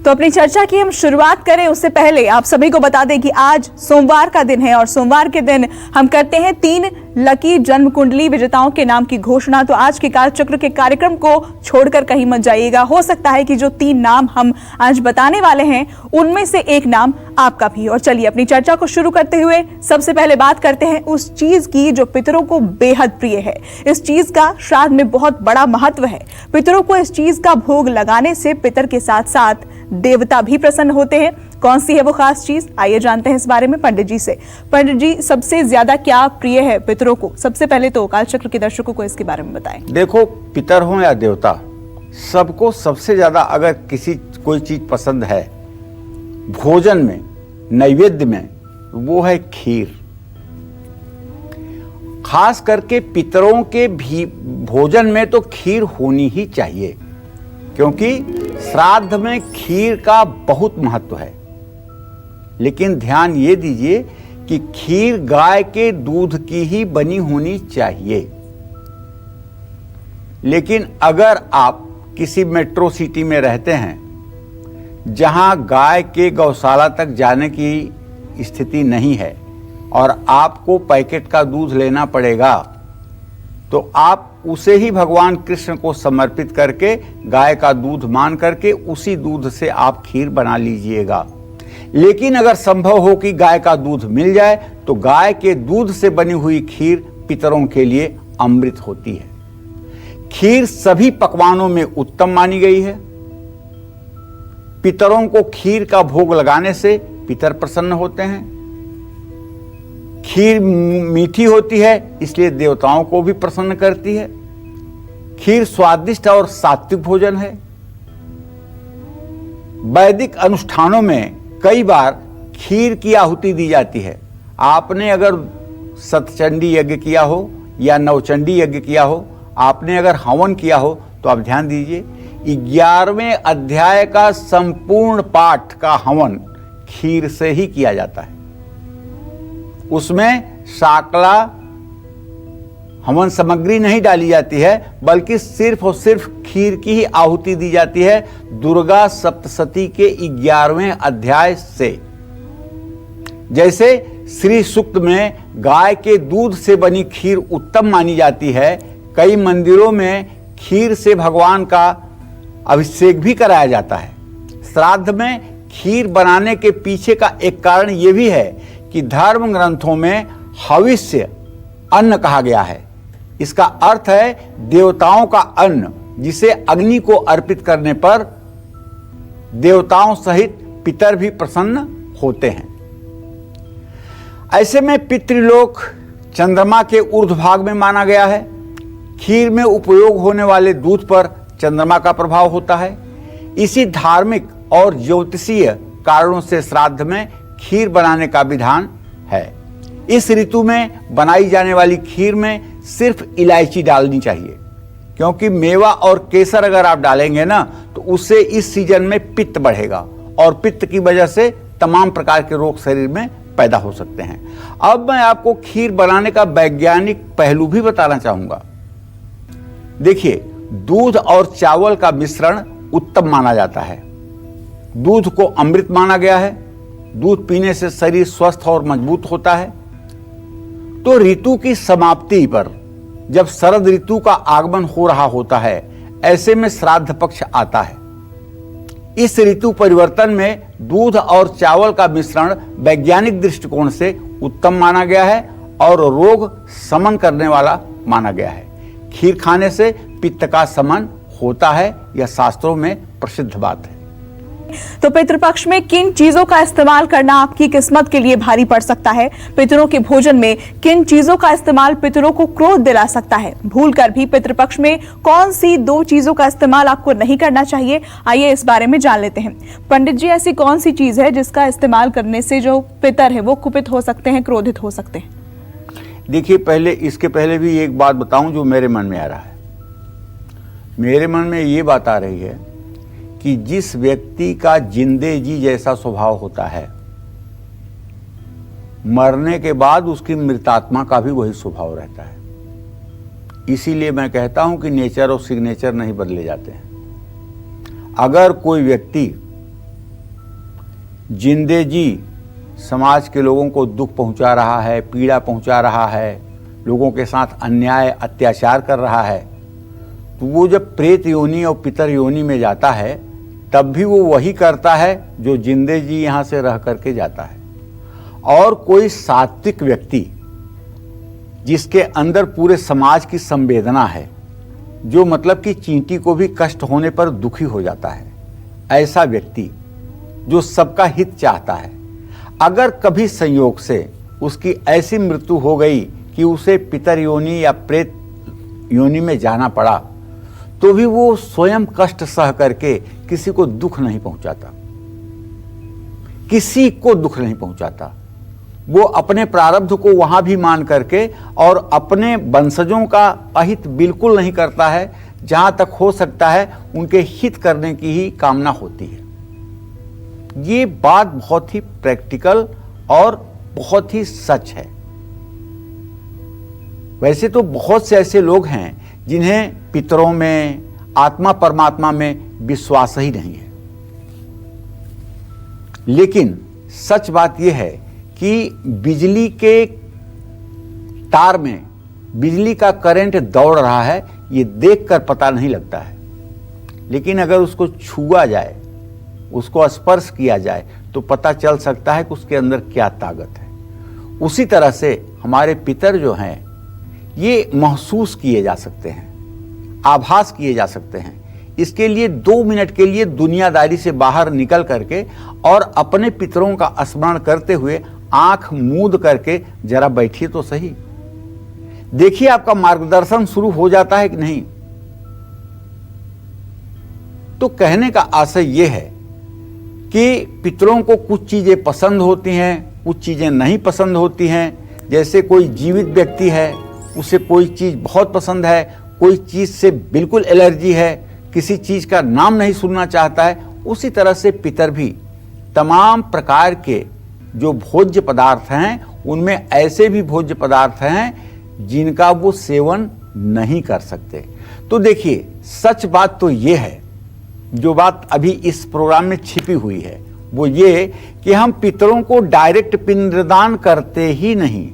तो अपनी चर्चा की हम शुरुआत करें उससे पहले आप सभी को बता दें कि आज सोमवार का दिन है और सोमवार के दिन हम करते हैं 3 लकी जन्म कुंडली विजेताओं के नाम की घोषणा। तो आज के कालचक्र के कार्यक्रम को छोड़कर कहीं मत जाइएगा। हो सकता है कि जो 3 नाम हम आज बताने वाले हैं उनमें से एक नाम आपका भी। और चलिए अपनी चर्चा को शुरू करते हुए सबसे पहले बात करते हैं उस चीज की जो पितरों को बेहद प्रिय है। इस चीज का श्राद्ध में बहुत बड़ा महत्व है। पितरों को इस चीज का भोग लगाने से पितर के साथ साथ देवता भी प्रसन्न होते हैं। कौन सी है वो खास चीज, आइए जानते हैं इस बारे में पंडित जी से। पंडित जी, सबसे ज्यादा क्या प्रिय है पितरों को? सबसे पहले तो कालचक्र के दर्शकों को इसके बारे में बताएं। देखो, पितर हो या देवता, सबको सबसे ज्यादा अगर कोई चीज पसंद है भोजन में, नैवेद्य में, वो है खीर। खास करके पितरों के भी भोजन में तो खीर होनी ही चाहिए, क्योंकि श्राद्ध में खीर का बहुत महत्व है। लेकिन ध्यान ये दीजिए कि खीर गाय के दूध की ही बनी होनी चाहिए। लेकिन अगर आप किसी मेट्रो सिटी में रहते हैं जहां गाय के गौशाला तक जाने की स्थिति नहीं है और आपको पैकेट का दूध लेना पड़ेगा, तो आप उसे ही भगवान कृष्ण को समर्पित करके गाय का दूध मान करके उसी दूध से आप खीर बना लीजिएगा। लेकिन अगर संभव हो कि गाय का दूध मिल जाए तो गाय के दूध से बनी हुई खीर पितरों के लिए अमृत होती है। खीर सभी पकवानों में उत्तम मानी गई है। पितरों को खीर का भोग लगाने से पितर प्रसन्न होते हैं। खीर मीठी होती है, इसलिए देवताओं को भी प्रसन्न करती है। खीर स्वादिष्ट और सात्विक भोजन है। वैदिक अनुष्ठानों में कई बार खीर की आहुति दी जाती है। आपने अगर सतचंडी यज्ञ किया हो या नवचंडी यज्ञ किया हो, आपने अगर हवन किया हो, तो आप ध्यान दीजिए 11वें अध्याय का संपूर्ण पाठ का हवन खीर से ही किया जाता है। उसमें शाकला हवन सामग्री नहीं डाली जाती है, बल्कि सिर्फ और सिर्फ खीर की ही आहुति दी जाती है दुर्गा सप्तशती के 11वें अध्याय से। जैसे श्री सूक्त में गाय के दूध से बनी खीर उत्तम मानी जाती है, कई मंदिरों में खीर से भगवान का अभिषेक भी कराया जाता है। श्राद्ध में खीर बनाने के पीछे का एक कारण यह भी है कि धर्म ग्रंथों में हविष्य अन्न कहा गया है। इसका अर्थ है देवताओं का अन्न, जिसे अग्नि को अर्पित करने पर देवताओं सहित पितर भी प्रसन्न होते हैं। ऐसे में पितृलोक चंद्रमा के ऊर्ध्वभाग में माना गया है। खीर में उपयोग होने वाले दूध पर चंद्रमा का प्रभाव होता है। इसी धार्मिक और ज्योतिषीय कारणों से श्राद्ध में खीर बनाने का विधान है। इस ऋतु में बनाई जाने वाली खीर में सिर्फ इलायची डालनी चाहिए, क्योंकि मेवा और केसर अगर आप डालेंगे ना तो उससे इस सीजन में पित्त बढ़ेगा और पित्त की वजह से तमाम प्रकार के रोग शरीर में पैदा हो सकते हैं। अब मैं आपको खीर बनाने का वैज्ञानिक पहलू भी बताना चाहूंगा। देखिए, दूध और चावल का मिश्रण उत्तम माना जाता है। दूध को अमृत माना गया है। दूध पीने से शरीर स्वस्थ और मजबूत होता है। तो ऋतु की समाप्ति पर जब शरद ऋतु का आगमन हो रहा होता है, ऐसे में श्राद्ध पक्ष आता है। इस ऋतु परिवर्तन में दूध और चावल का मिश्रण वैज्ञानिक दृष्टिकोण से उत्तम माना गया है और रोग शमन करने वाला माना गया है। खीर खाने से पित्त का शमन होता है, यह शास्त्रों में प्रसिद्ध बात है। तो पितृपक्ष में किन चीजों का इस्तेमाल करना आपकी किस्मत के लिए भारी पड़ सकता है? पितरों के भोजन में किन चीजों का इस्तेमाल पितरों को क्रोध दिला सकता है? भूलकर भी पितृपक्ष में कौन सी 2 चीजों का इस्तेमाल आपको नहीं करना चाहिए? आइए इस बारे में जान लेते हैं। पंडित जी, ऐसी कौन सी चीज है जिसका इस्तेमाल करने से जो पितर है वो कुपित हो सकते हैं, क्रोधित हो सकते हैं? देखिए, इसके पहले भी एक बात बताऊं जो मेरे मन में आ रहा है। मेरे मन में ये बात आ रही है कि जिस व्यक्ति का जिंदे जी जैसा स्वभाव होता है, मरने के बाद उसकी मृतात्मा का भी वही स्वभाव रहता है। इसीलिए मैं कहता हूं कि नेचर और सिग्नेचर नहीं बदले जाते हैं। अगर कोई व्यक्ति जिंदे जी समाज के लोगों को दुख पहुंचा रहा है, पीड़ा पहुंचा रहा है, लोगों के साथ अन्याय अत्याचार कर रहा है, तो वो जब प्रेत योनि और पितर योनि में जाता है तब भी वो वही करता है जो जिंदे जी यहाँ से रह करके जाता है। और कोई सात्विक व्यक्ति जिसके अंदर पूरे समाज की संवेदना है, जो मतलब कि चींटी को भी कष्ट होने पर दुखी हो जाता है, ऐसा व्यक्ति जो सबका हित चाहता है, अगर कभी संयोग से उसकी ऐसी मृत्यु हो गई कि उसे पितर योनि या प्रेत योनि में जाना पड़ा, तो भी वो स्वयं कष्ट सह करके किसी को दुख नहीं पहुंचाता, किसी को दुख नहीं पहुंचाता। वो अपने प्रारब्ध को वहां भी मान करके और अपने वंशजों का अहित बिल्कुल नहीं करता है, जहां तक हो सकता है उनके हित करने की ही कामना होती है। ये बात बहुत ही प्रैक्टिकल और बहुत ही सच है। वैसे तो बहुत से ऐसे लोग हैं जिन्हें पितरों में, आत्मा परमात्मा में विश्वास ही नहीं है, लेकिन सच बात यह है कि बिजली के तार में बिजली का करंट दौड़ रहा है, ये देखकर पता नहीं लगता है, लेकिन अगर उसको छुआ जाए, उसको स्पर्श किया जाए तो पता चल सकता है कि उसके अंदर क्या ताकत है। उसी तरह से हमारे पितर जो हैं ये महसूस किए जा सकते हैं, आभास किए जा सकते हैं। इसके लिए 2 मिनट के लिए दुनियादारी से बाहर निकल करके और अपने पितरों का स्मरण करते हुए आंख मूंद करके जरा बैठिए तो सही, देखिए आपका मार्गदर्शन शुरू हो जाता है कि नहीं। तो कहने का आशय यह है कि पितरों को कुछ चीजें पसंद होती हैं, कुछ चीजें नहीं पसंद होती हैं। जैसे कोई जीवित व्यक्ति है, उसे कोई चीज बहुत पसंद है, कोई चीज से बिल्कुल एलर्जी है, किसी चीज का नाम नहीं सुनना चाहता है, उसी तरह से पितर भी तमाम प्रकार के जो भोज्य पदार्थ हैं उनमें ऐसे भी भोज्य पदार्थ हैं जिनका वो सेवन नहीं कर सकते। तो देखिए, सच बात तो ये है, जो बात अभी इस प्रोग्राम में छिपी हुई है वो ये कि हम पितरों को डायरेक्ट पिंडदान करते ही नहीं।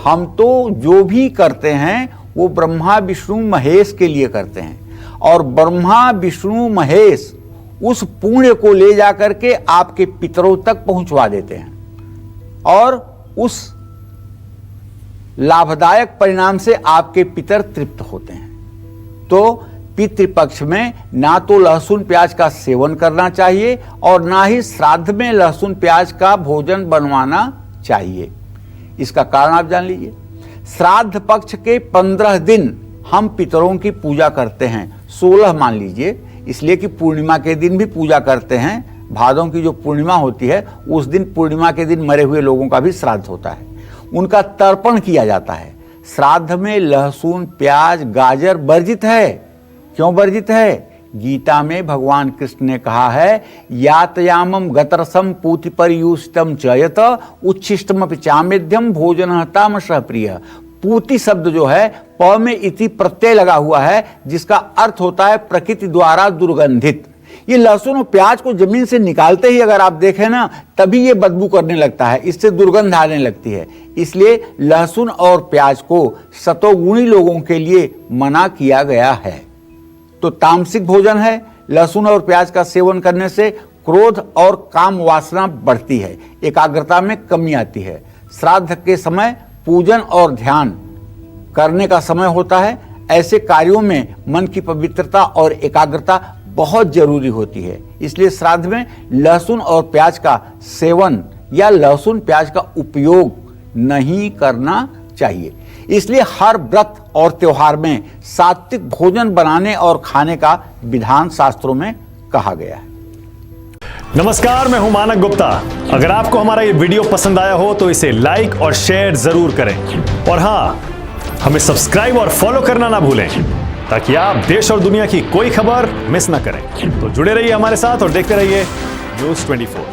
हम तो जो भी करते हैं वो ब्रह्मा विष्णु महेश के लिए करते हैं, और ब्रह्मा विष्णु महेश उस पुण्य को ले जाकर के आपके पितरों तक पहुंचवा देते हैं, और उस लाभदायक परिणाम से आपके पितर तृप्त होते हैं। तो पितृपक्ष में ना तो लहसुन प्याज का सेवन करना चाहिए और ना ही श्राद्ध में लहसुन प्याज का भोजन बनवाना चाहिए। इसका कारण आप जान लीजिए। श्राद्ध पक्ष के 15 दिन हम पितरों की पूजा करते हैं, 16 मान लीजिए, इसलिए कि पूर्णिमा के दिन भी पूजा करते हैं। भादों की जो पूर्णिमा होती है उस दिन, पूर्णिमा के दिन मरे हुए लोगों का भी श्राद्ध होता है, उनका तर्पण किया जाता है। श्राद्ध में लहसुन प्याज गाजर वर्जित है। क्यों वर्जित है? गीता में भगवान कृष्ण ने कहा है, यातयामम गतरसम पूति परियुष्टम चयत उच्छिष्टम चामेध्यम भोजनहताम सहप्रिय। पूति शब्द जो है प में इति प्रत्यय लगा हुआ है, जिसका अर्थ होता है प्रकृति द्वारा दुर्गंधित। ये लहसुन और प्याज को जमीन से निकालते ही अगर आप देखें ना, तभी ये बदबू करने लगता है, इससे दुर्गंध आने लगती है। इसलिए लहसुन और प्याज को सतोगुणी लोगों के लिए मना किया गया है। तो तामसिक भोजन है। लहसुन और प्याज का सेवन करने से क्रोध और काम वासना बढ़ती है, एकाग्रता में कमी आती है। श्राद्ध के समय पूजन और ध्यान करने का समय होता है। ऐसे कार्यों में मन की पवित्रता और एकाग्रता बहुत जरूरी होती है। इसलिए श्राद्ध में लहसुन और प्याज का सेवन या लहसुन प्याज का उपयोग नहीं करना चाहिए। इसलिए हर व्रत और त्योहार में सात्विक भोजन बनाने और खाने का विधान शास्त्रों में कहा गया है। नमस्कार, मैं हूं मानक गुप्ता। अगर आपको हमारा ये वीडियो पसंद आया हो तो इसे लाइक और शेयर जरूर करें, और हां, हमें सब्सक्राइब और फॉलो करना ना भूलें, ताकि आप देश और दुनिया की कोई खबर मिस ना करें। तो जुड़े रहिए हमारे साथ और देखते रहिए न्यूज़ 24।